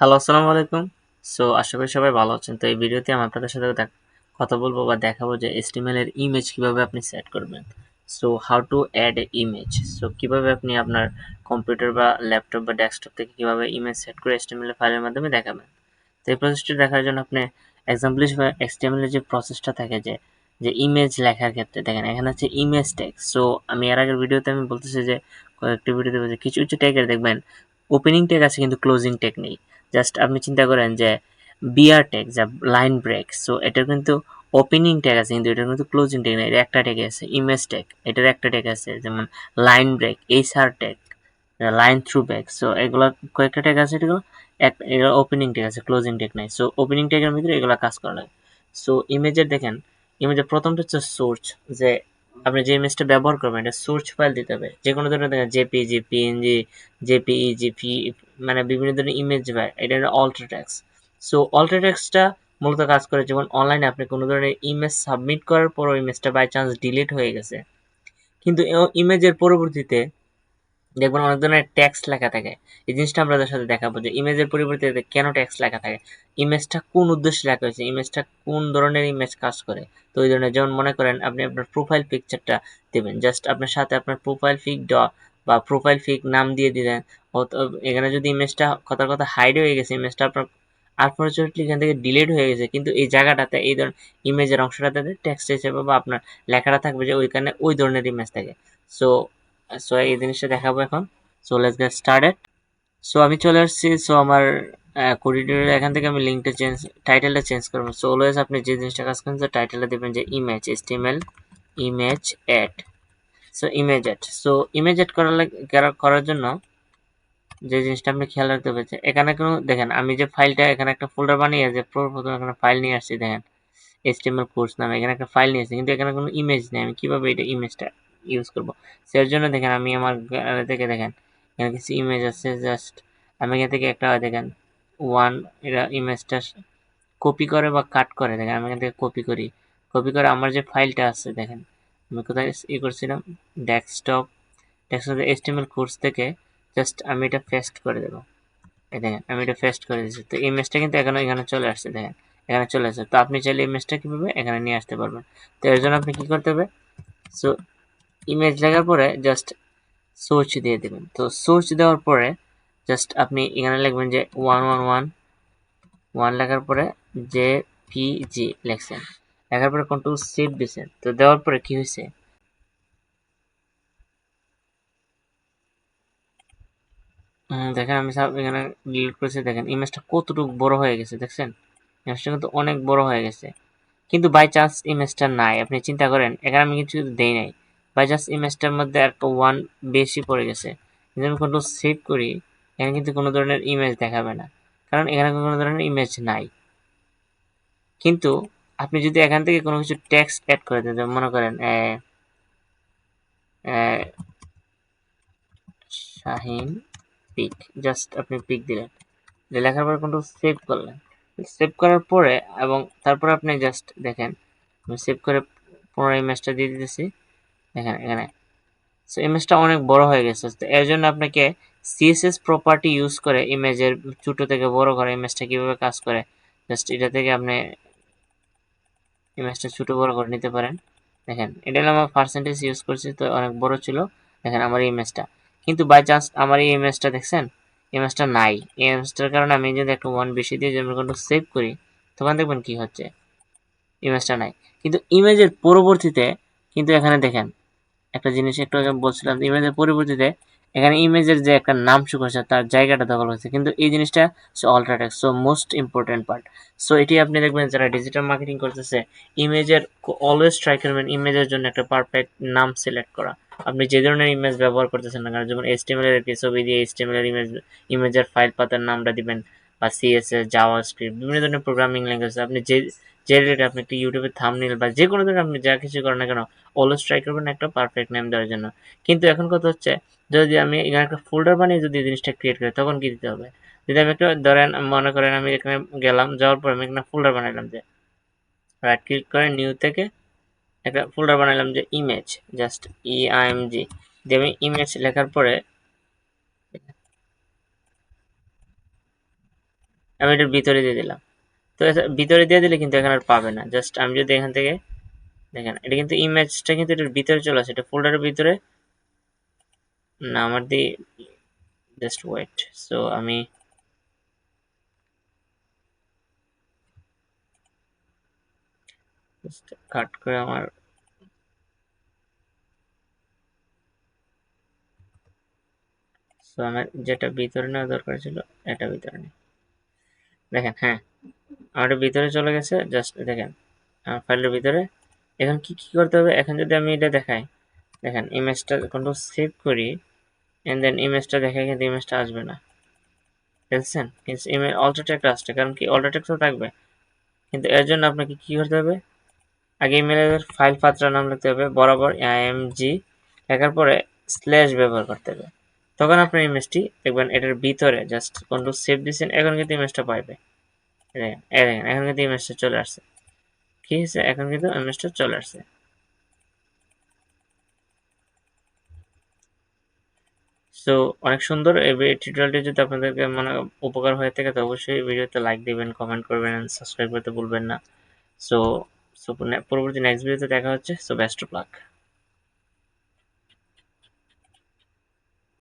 Hello, আসসালামু আলাইকুম। আশা করি সবাই ভালো আছেন। তো এই ভিডিওতে আমি আপনাদের সাথে কথা বলবো বা দেখাবো যে HTML এর ইমেজ কিভাবে আপনি সেট করবেন। How to add a image. কিভাবে আপনি আপনার কম্পিউটার বা ল্যাপটপ বা ডেস্কটপ থেকে কিভাবে ইমেজ সেট করে HTML ফাইলের মাধ্যমে দেখাবেন। তো এই প্রসেসটি দেখার জন্য আপনি এক্সাম্পল হিসেবে HTML এর যে প্রসেসটা থাকে যে ইমেজ লেখার ক্ষেত্রে দেখেন এখানে হচ্ছে ইমেজ ট্যাগ। আমি এর আগের ভিডিওতে আমি বলতেছি যে কয়েকটি ভিডিওতে বলছি কিছু কিছু ট্যাগের দেখবেন ওপেনিং ট্যাগ আছে কিন্তু ক্লোজিং ট্যাগ নেই। জাস্ট আপনি চিন্তা করেন যে বিআর ট্যাগ যা লাইন ব্রেক, এটার কিন্তু ওপেনিং ট্যাগ আছে কিন্তু এটার কিন্তু ক্লোজিং ট্যাগ নেই। এর একটা ট্যাগ আছে ইমেজ ট্যাগ, এটার একটা ট্যাগ আছে যেমন line break, HR tag, line through back. এগুলা কয়েকটা ট্যাগ আছে, এগুলো এগুলো ওপেনিং ট্যাগ আছে, ক্লোজিং ট্যাগ নাই। ওপেনিং ট্যাগের ভিতরে এগুলো কাজ করা লাগে। ইমেজের দেখেন, ইমেজের প্রথমটা হচ্ছে সোর্স, যে আপনি যে ইমেজটা ব্যবহার করবেন এটা সোর্স ফাইল দিতে হবে। যে কোনো ধরনের দেখেন জেপিজি, পিএনজি, জেপিইজি, মানে বিভিন্ন ধরনের ইমেজ পায়, এটা অল্টার টেক্সট। অল্টার টেক্সটটা মূলত কাজ করে যেমন অনলাইনে আপনি কোনো ধরনের ইমেজ সাবমিট করার পর ইমেজটা বাই চান্স ডিলিট হয়ে গেছে, কিন্তু ইমেজের পরবর্তীতে দেখবেন অনেক ধরনের টেক্সট লেখা থাকে। এই জিনিসটা আমরা আপনাদের সাথে দেখাবো যে ইমেজের পরিবর্তে কেন টেক্সট লেখা থাকে, ইমেজটা কোন উদ্দেশ্যে লেখা হয়েছে, ইমেজটা কোন ধরনের ইমেজ কাজ করে। তো ওই ধরনের যেমন মনে করেন আপনি আপনার প্রোফাইল পিকচারটা দেবেন, জাস্ট আপনার সাথে আপনার প্রোফাইল পিক বা প্রোফাইল পিক নাম দিয়ে দিলেন। এখানে যদি ইমেজটা কথার কথা হাইড হয়ে গেছে, ইমেজটা আপনার আনফরচুনেটলি এখান থেকে ডিলিট হয়ে গেছে, কিন্তু এই জায়গাটাতে এই ধরনের ইমেজের অংশটাতে টেক্সট হিসেবে বা আপনার লেখাটা থাকবে যে ওইখানে ওই ধরনের ইমেজ থাকে। সো এই জিনিসটা দেখাবো এখন। Let's get started. আমি চলে আসছি। আমার করিডোরের এখান থেকে আমি লিঙ্কটা টাইটেলটা চেঞ্জ করবো। অলওয়েজ আপনি যে জিনিসটা কাজ করেন টাইটেলটা দেবেন যে image, HTML image add. Image add. Image add করার জন্য যে জিনিসটা আপনি খেয়াল রাখতে হবে যে এখানে কোনো দেখেন আমি যে ফাইলটা এখানে একটা ফোল্ডার বানিয়ে যে প্রথমে এখানে ফাইল নিয়ে আসছি, দেখেন HTML কোর্স নামে এখানে একটা ফাইল নিয়ে আসছি, কিন্তু এখানে কোনো ইমেজ নেই। আমি কিভাবে এটা ইমেজটা ইউজ করবো, সেটার জন্য দেখেন আমি আমার থেকে দেখেন এখানে কিছু ইমেজ আছে। জাস্ট আমি এখান থেকে একটা দেখেন ওয়ান এটা ইমেজটা কপি করে বা কাট করে, দেখেন আমি এখান থেকে কপি করে আমার যে ফাইলটা আছে দেখেন আমি কোথায় করছিলাম, ডেস্কটপ HTML কোর্স থেকে জাস্ট আমি এটা পেস্ট করে দেবো। এই দেখেন আমি এটা পেস্ট করে দিচ্ছি। তো ইমেজটা কিন্তু এখানে চলে আসছে, দেখেন এখানে চলে আসছে। তো আপনি চাইলে ইমেজটা কিভাবে এখানে নিয়ে আসতে পারবেন। তো এর জন্য আপনি কি করতে হবে, সো ইমেজ লেখার পরে জাস্ট সোর্স দিয়ে দেবেন। তো সোর্স দেওয়ার পরে জাস্ট আপনি এখানে লিখবেন যে 111 লেখার পরে জেপিজি লেখছেন, লেখার পরে কন্ট্রোল শিফট দিচ্ছেন। তো দেওয়ার পরে কি হয়েছে দেখেন আমি এখানে ডিলিট করেছি, দেখেন ইমেজটা কতটুকু বড় হয়ে গেছে, দেখছেন ইমেজটা কিন্তু অনেক বড় হয়ে গেছে। কিন্তু বাই চান্স ইমেজটা নাই, আপনি চিন্তা করেন এখানে আমি কিছু দেই নাই, বাই চান্স ইমেজটার মধ্যে একটা ওয়ান বেশি পড়ে গেছে, যদি আমি কন্ট্রোল সেভ করি এখানে কিন্তু কোনো ধরনের ইমেজ দেখাবে না, কারণ এখানে কোনো ধরনের ইমেজ নাই। কিন্তু আপনি যদি এখান থেকে কোনো কিছু টেক্সট অ্যাড করে দেন, যেমন মনে করেন শাহিন পিক, জাস্ট আপনি পিক দিলেন, লেখার পরে কন্ট্রোল সেভ করলেন, সেভ করার পরে এবং তারপরে আপনি জাস্ট দেখেন আমি সেভ করে পুনরায় ইমেজটা দিয়ে দিতেছি, দেখেন এখানে ইমেজটা অনেক বড় হয়ে গেছে। তো এর জন্য আপনাকে সিএসএস প্রপার্টি ইউজ করে ইমেজের ছোট থেকে বড় করা ইমেজটা কিভাবে কাজ করে, জাস্ট এটা থেকে আপনি ইমেজটা ছোট বড় করে নিতে পারেন। দেখেন এটা হলো আমার পার্সেন্টেজ ইউজ করছি, তো অনেক বড় ছিল। দেখেন আমার এই ইমেজটা, কিন্তু বাই চান্স আমার এই ইমেজটা দেখছেন ইমেজটা নাই। এই ইমেজটার কারণে আমি যদি একটা ওয়ান বেশি দিয়ে যদি আমি সেভ করি তখন দেখবেন কি হচ্ছে, ইমেজটা নাই। কিন্তু ইমেজের পরবর্তীতে কিন্তু এখানে দেখেন একটা জিনিস একটু আগে বলছিলাম, ইমেজের পরিবর্তীতে এখানে ইমেজের যে একটা নাম শুরু আছে তার জায়গাটা দখল হচ্ছে, কিন্তু এই জিনিসটা alter text. Most important part. এটি আপনি দেখবেন যারা ডিজিটাল মার্কেটিং করতেছে ইমেজের অলওয়েজ ট্রাই করবেন ইমেজের জন্য একটা পারফেক্ট নাম সিলেক্ট করা। আপনি যে ধরনের ইমেজ ব্যবহার করতেছেন না কেন, যেমন HTML এর একটি ছবি দিয়ে HTML এর ইমেজের ফাইল পাতার নামটা দিবেন, বা CSS, জাভাস্ক্রিপ্ট, বিভিন্ন ধরনের প্রোগ্রামিং ল্যাঙ্গুয়েজ আপনি যে রিলেটেড আপনি একটি ইউটিউবের থাম্বনেল বা যে কোনো ধরনের আপনি যা কিছু করেন না কেন অলওয়েজ ট্রাই করবেন একটা পারফেক্ট নেম দেওয়ার জন্য। কিন্তু এখন কথা হচ্ছে যদি আমি এখানে একটা ফোল্ডার বানিয়ে যদি জিনিসটা ক্রিয়েট করি তখন কি দিতে হবে, যদি আমি একটা ধরেন মনে করেন আমি এখানে গেলাম, যাওয়ার পর আমি এখানে ফোল্ডার বানাইলাম, যে রাইট ক্লিক করে নিউ থেকে একটা ফোল্ডার বানাইলাম যে ইমেজ, জাস্ট EIMG দিয়ে আমি ইমেজ লেখার পরে আমি এটার ভিতরে দিয়ে দিলাম। তো ভিতরে দিয়ে দিলে কিন্তু এখানে আর পাবে না। জাস্ট আমি যদি এখান থেকে দেখেন, এটা কিন্তু ইমেজটা কিন্তু এটার ভিতরে চলে আসে, এটা ফোল্ডারের ভিতরে না। আমার দিয়ে জাস্ট ওয়েট। সো আমি কাট করে আমার আমার যেটা ভিতরে নেওয়া দরকার ছিল এটা ভিতরে নেই। দেখেন, হ্যাঁ, আমার ভিতরে চলে গেছে। জাস্ট দেখেন ফাইলের ভিতরে। এখন কি কি করতে হবে, এখন যদি আমি এটা দেখাই, দেখেন ইমেজটা কন্ট্রোল সেভ করি, এন্ড দেন ইমেজটা দেখাই, কিন্তু ইমেজটা আসবে না। দেখছেন, ইমেজ অল্টো টেক্সট আসছে, কারণ কি অল্টো টেক্সট তো থাকবে, কিন্তু এর জন্য আপনাকে কি করতে হবে, আগে ইমেলের ফাইল পাত্র নাম লিখতে হবে, বরাবর img লেখার পরে স্ল্যাশ ব্যবহার করতে হবে। তখন আপনার ইমেজটি দেখবেন এটার ভিতরে জাস্ট কন্ট্রোল সেভ দিচ্ছেন, এখন কিন্তু ইমেজটা পাইবে। দেখেন এখন কিন্তু ইমেজটা চলে আসছে। কি হয়েছে, এখন কিন্তু ইমেজটা চলে আসছে। সো অনেক সুন্দর। এই টিউটোরিয়ালটি যদি আপনাদেরকে মানে উপকার হয়ে থাকে, তো অবশ্যই ভিডিওতে লাইক দিবেন, কমেন্ট করবেন, সাবস্ক্রাইব করতে ভুলবেন না। সো পরবর্তী নেক্সট ভিডিওতে দেখা হচ্ছে। So best of luck.